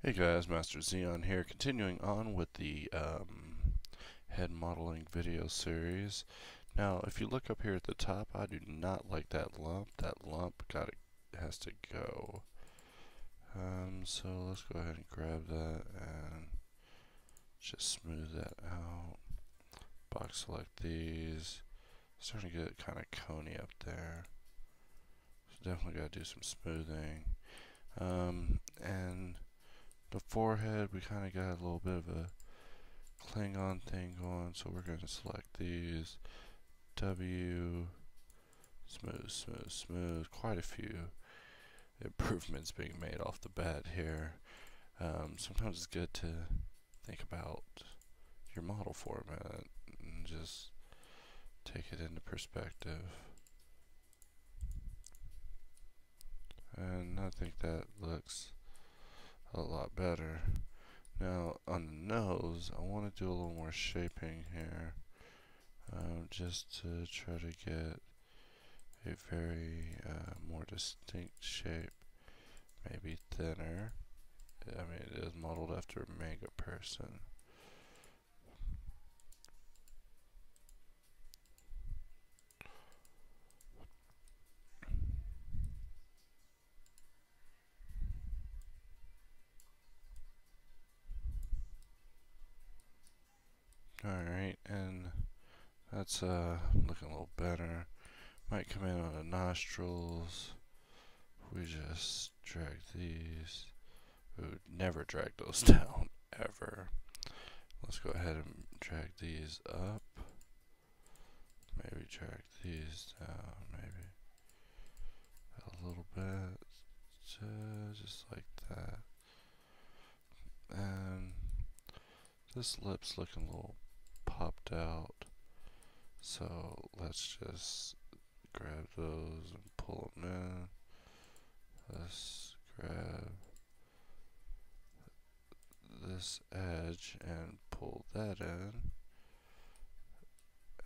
Hey guys, Master Xeon here, continuing on with the head modeling video series. Now, if you look up here at the top, I do not like that lump. That lump has to go. So let's go ahead and grab that and just smooth that out. Box select these. Starting to get kind of coney up there. So definitely got to do some smoothing. And the forehead, we kind of got a little bit of a Klingon thing going, so we're going to select these. W, smooth, smooth, smooth. Quite a few improvements being made off the bat here. Sometimes it's good to think about your model format and just take it into perspective. And I think that looks a lot better. Now on the nose, I want to do a little more shaping here, just to try to get a very more distinct shape, maybe thinner. I mean, it is modeled after a mega person. Alright, and that's looking a little better. Might come in on the nostrils. We just drag these. We would never drag those down, ever. Let's go ahead and drag these up. Maybe drag these down, maybe a little bit. Just like that. And this lip's looking a little popped out. So let's just grab those and pull them in. Let's grab this edge and pull that in.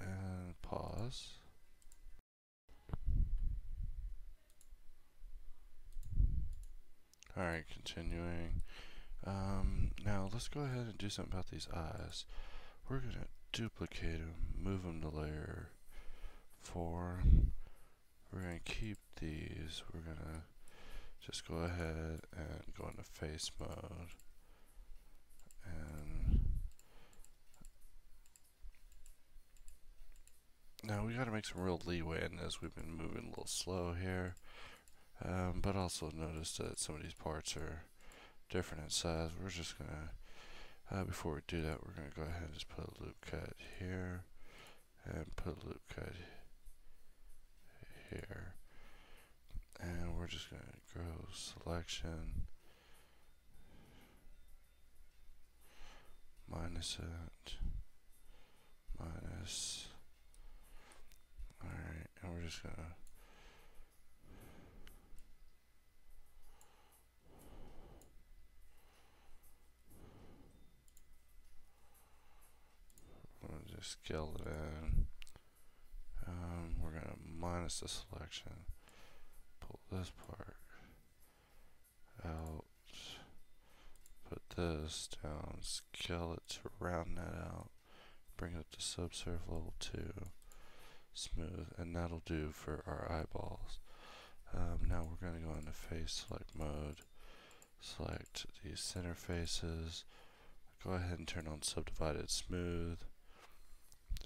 And pause. Alright, continuing. Now let's go ahead and do something about these eyes. We're going to duplicate them, move them to layer 4. We're going to keep these. We're going to just go ahead and go into face mode. And now we got to make some real leeway in this. We've been moving a little slow here. But also notice that some of these parts are different in size. We're just going to, before we do that, we're going to go ahead and just put a loop cut here. And put a loop cut here. And we're just going to grow selection. Minus it. Minus. Alright, and we're just going to scale it in. We're going to minus the selection, pull this part out, put this down, scale it to round that out, bring it up to subsurf level 2, smooth, and that'll do for our eyeballs. Now we're going to go into face select mode, select these center faces, go ahead and turn on subdivided smooth,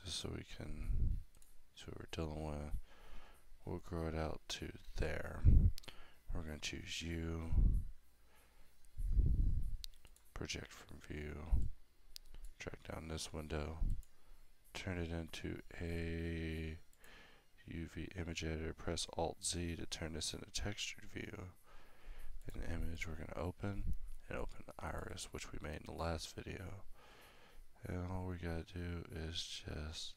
just so we can see what we're dealing with. We'll grow it out to there. We're going to choose U, project from view, drag down this window, turn it into a UV image editor, press Alt Z to turn this into textured view. In the image, we're going to open the iris, which we made in the last video. And all we gotta do is just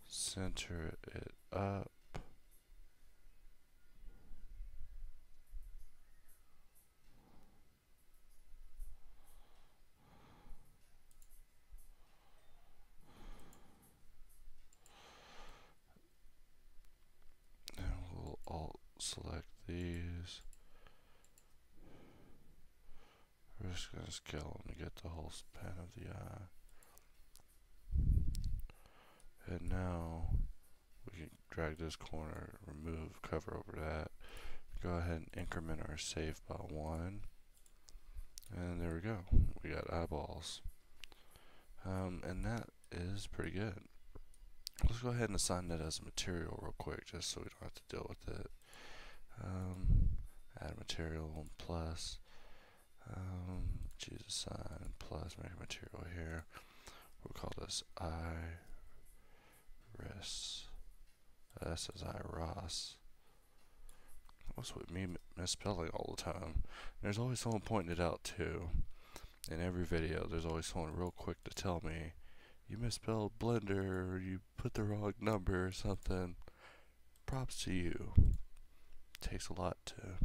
center it up. And we'll alt select these. We're just going to scale them to get the whole span of the eye. And now we can drag this corner, remove, cover over that. Go ahead and increment our safe by 1. And there we go. We got eyeballs. And that is pretty good. Let's go ahead and assign that as a material real quick, just so we don't have to deal with it. Add material plus. Choose assign plus, make a material here. We'll call this iris. S is iris. What's with me misspelling all the time? There's always someone pointing it out too. In every video, there's always someone real quick to tell me, you misspelled Blender, or you put the wrong number or something. Props to you. It takes a lot to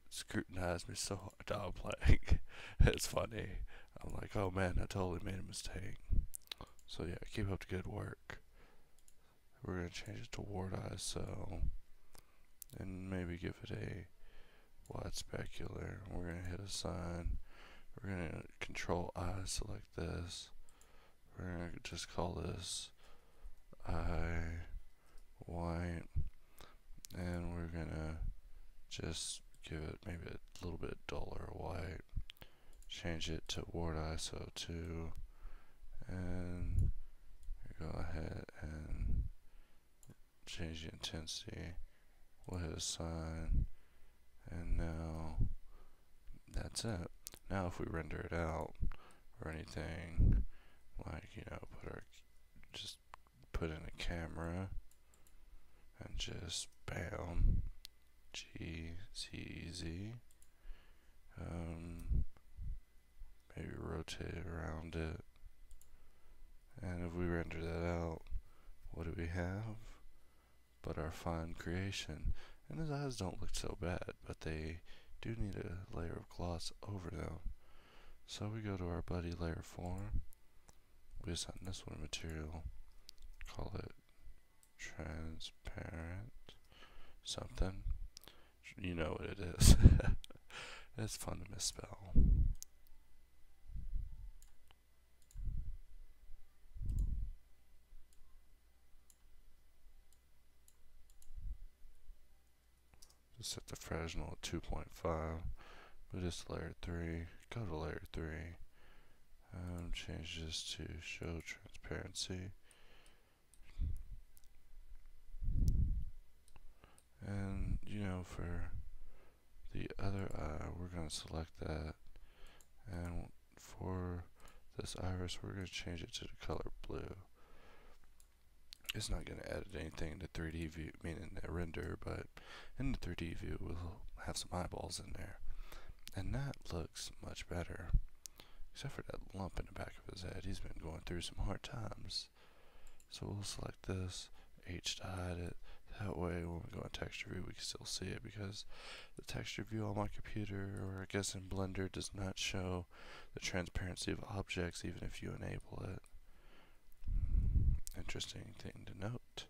scrutinize me so hard. No, I'm playing. It's funny. I'm like, oh man, I totally made a mistake. So yeah, keep up the good work. We're going to change it to ward ISO. And maybe give it a wide specular. We're going to hit assign. We're going to control I, select this. We're going to just call this I white. And we're going to just give it maybe a little bit duller white. Change it to ward ISO 2. And go ahead and change the intensity. We'll hit assign. And now that's it. Now if we render it out or anything, like, you know, just put in a camera and just bam, GZZ, maybe rotate it around it, and if we render that out, what do we have but our fine creation? And his eyes don't look so bad, but they do need a layer of gloss over them. So we go to our buddy layer form. We assign this one material. Call it transparent something. You know what it is. It's fun to misspell. Just set the Fresnel at 2.5. But it's layer 3. Go to layer 3. Change this to show transparency. And, you know, for the other eye, we're going to select that. And for this iris, we're going to change it to the color blue. It's not going to edit anything in the 3D view, meaning the render, but in the 3D view, we'll have some eyeballs in there. And that looks much better. Except for that lump in the back of his head. He's been going through some hard times. So we'll select this, H to hide it. That way when we go in texture view we can still see it, because the texture view on my computer, or I guess in Blender, does not show the transparency of objects even if you enable it. Interesting thing to note.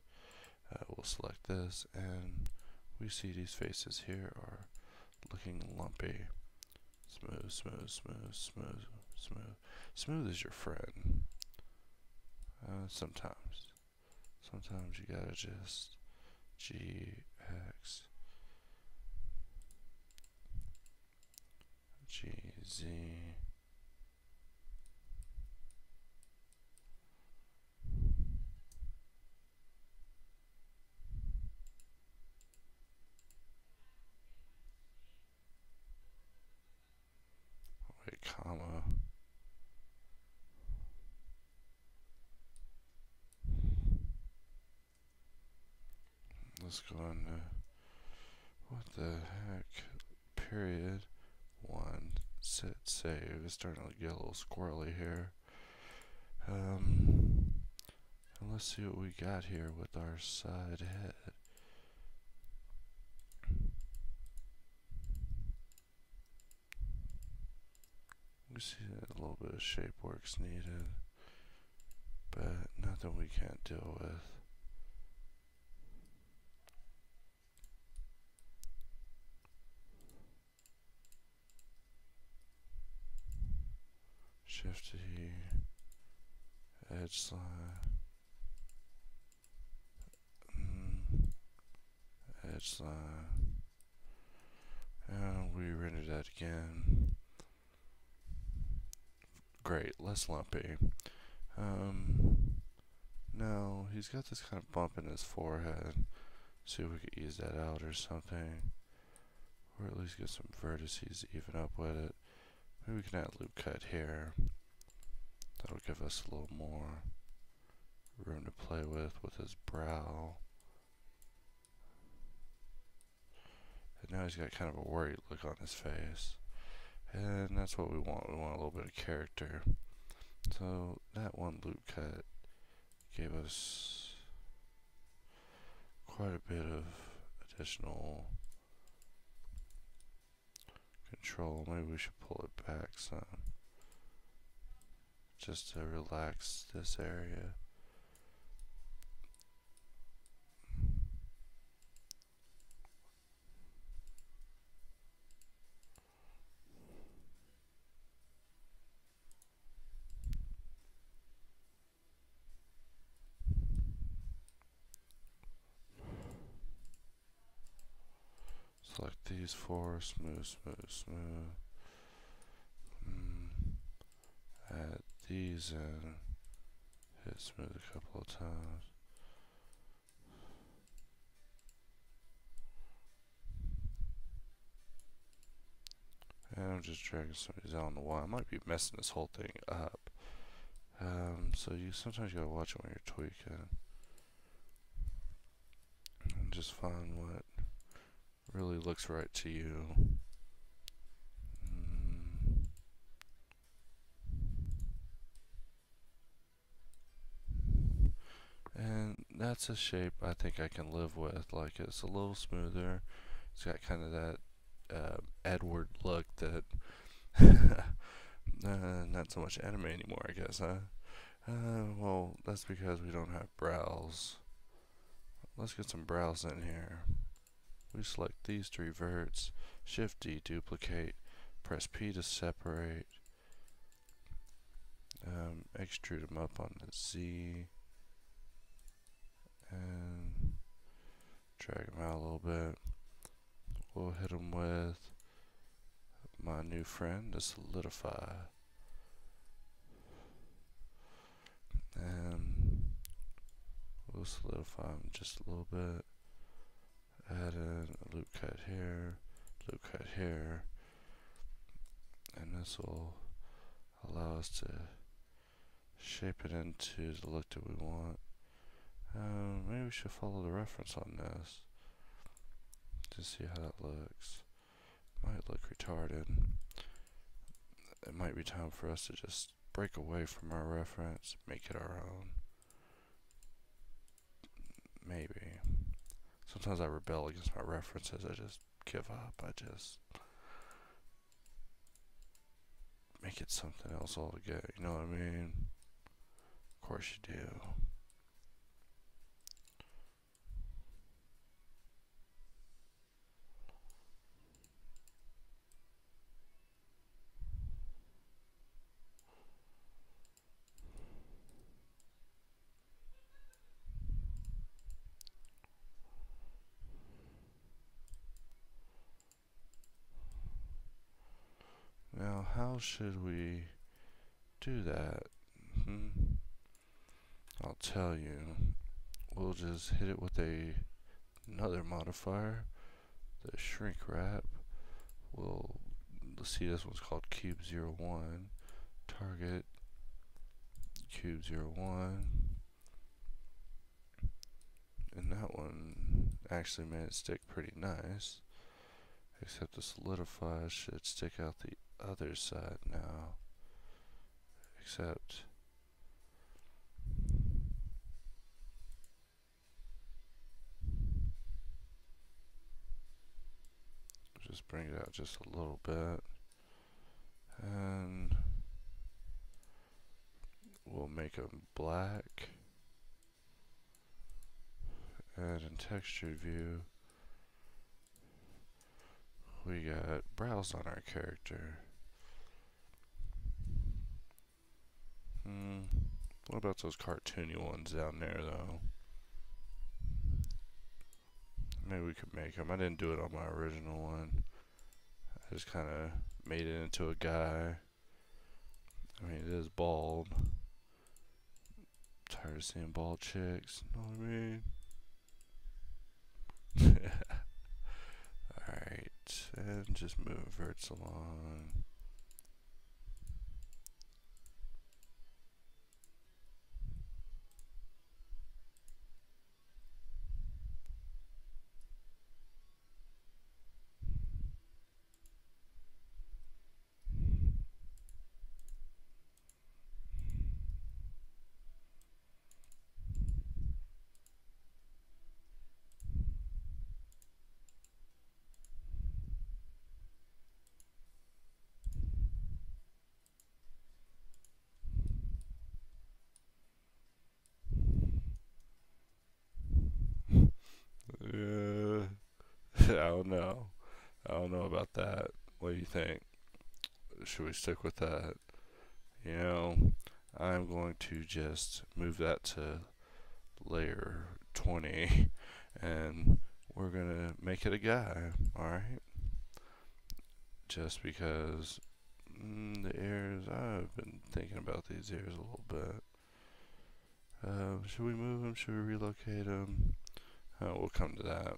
We'll select this and we see these faces here are looking lumpy. Smooth, smooth, smooth, smooth, smooth. Smooth is your friend. Sometimes you gotta just GX GZ. Wait, comma. Let's go into, what the heck, period, 1, set, save. It's starting to get a little squirrely here. And let's see what we got here with our side head. We see that a little bit of shape work's needed, but nothing we can't deal with. Shift E, edge slide, edge slide, and we render that again. Great, less lumpy. No, he's got this kind of bump in his forehead. See if we could ease that out or something. Or at least get some vertices to even up with it. Maybe we can add a loop cut here. That'll give us a little more room to play with his brow. And now he's got kind of a worried look on his face. And that's what we want. We want a little bit of character. So that one loop cut gave us quite a bit of additional control. Maybe we should pull it back some, just to relax this area. Select these four, smooth, smooth, smooth. Add these in, hit smooth a couple of times. And I'm just dragging some of these out on the wall. I might be messing this whole thing up. So sometimes you gotta watch it when you're tweaking. And just find what really looks right to you. And that's a shape I think I can live with. Like, it's a little smoother. It's got kind of that Edward look that not so much anime anymore, I guess, huh? Well, that's because we don't have brows. Let's get some brows in here. We select these three verts, Shift D, duplicate, press P to separate, extrude them up on the Z, and drag them out a little bit. We'll hit them with my new friend, the solidify. And we'll solidify them just a little bit. Add in a loop cut here, loop cut here, and this will allow us to shape it into the look that we want. Maybe we should follow the reference on this to see how that looks. Might look retarded. It might be time for us to just break away from our reference, make it our own. Maybe. Sometimes I rebel against my references. I just give up. I just make it something else altogether. You know what I mean? Of course you do. Now, how should we do that? I'll tell you. We'll just hit it with another modifier, the shrink wrap. Let's see, this one's called cube 01. Target cube 01. And that one actually made it stick pretty nice. Except the solidify should stick out the other side now. Except just bring it out just a little bit, and we'll make them black. And in textured view, we got brows on our character. What about those cartoony ones down there, though? Maybe we could make them. I didn't do it on my original one. I just kind of made it into a guy. I mean, it is bald. Tired of seeing bald chicks. Know what I mean? Alright, and just move verts along. Yeah, I don't know. I don't know about that. What do you think? Should we stick with that? You know, I'm going to just move that to layer 20 and we're gonna make it a guy. Alright, just because the ears, I've been thinking about these ears a little bit. Should we move them? Should we relocate them? We'll come to that.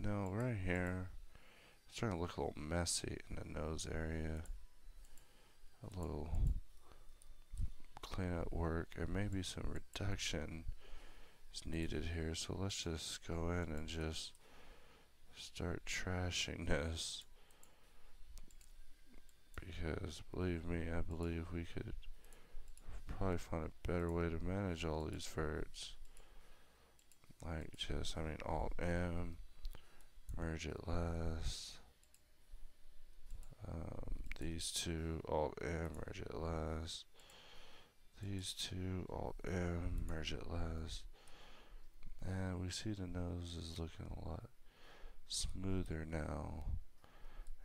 No, right here it's starting to look a little messy in the nose area. A little cleanup work and maybe some reduction is needed here, so let's just go in and just start trashing this, because believe me, I believe we could probably find a better way to manage all these verts. Like just, I mean, Alt M, merge it less. These two, Alt M, merge it less. These two, Alt M, merge it less. And we see the nose is looking a lot smoother now.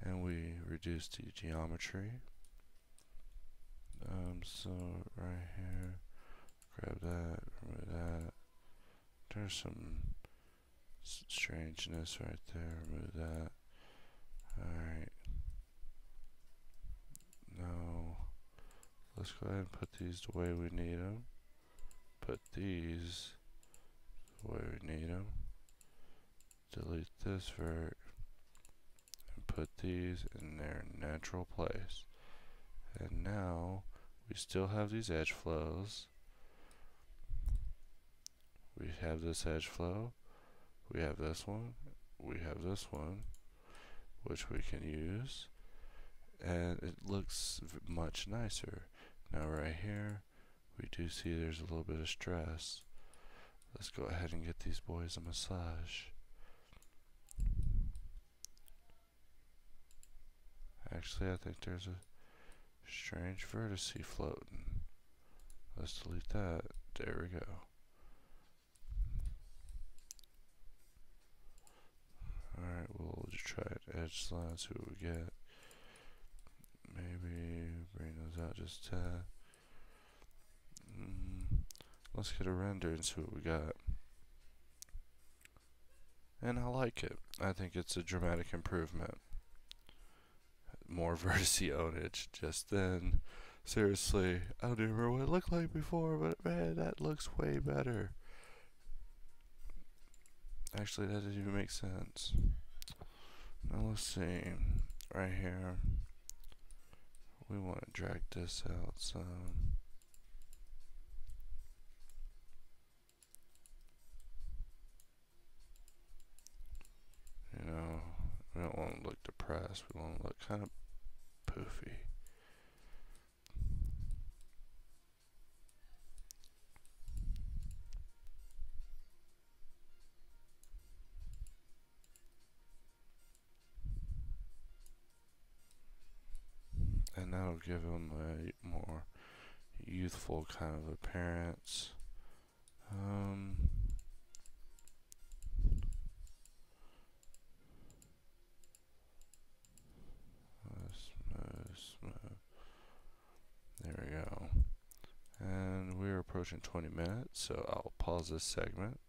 And we reduce the geometry. So right here, grab that, remove that. There's some strangeness right there, remove that. Alright. Now, let's go ahead and put these the way we need them. Put these the way we need them. Delete this vert. And put these in their natural place. And now, we still have these edge flows. We have this edge flow. We have this one. We have this one, which we can use. And it looks much nicer. Now right here, we do see there's a little bit of stress. Let's go ahead and get these boys a massage. Actually, I think there's a strange vertex floating. Let's delete that. There we go. Alright, we'll just try an edge slide, see what we get. Maybe bring those out just a tad. Let's get a render and see what we got. And I like it. I think it's a dramatic improvement. More vertice ownage just then. Seriously, I don't even remember what it looked like before, but man, that looks way better. Actually, that doesn't even make sense. Now let's see. Right here, we want to drag this out some. You know, we don't want to look depressed. We want to look kind of poofy. And that'll give him a more youthful kind of appearance. Smooth. approaching 20 minutes, so I'll pause this segment.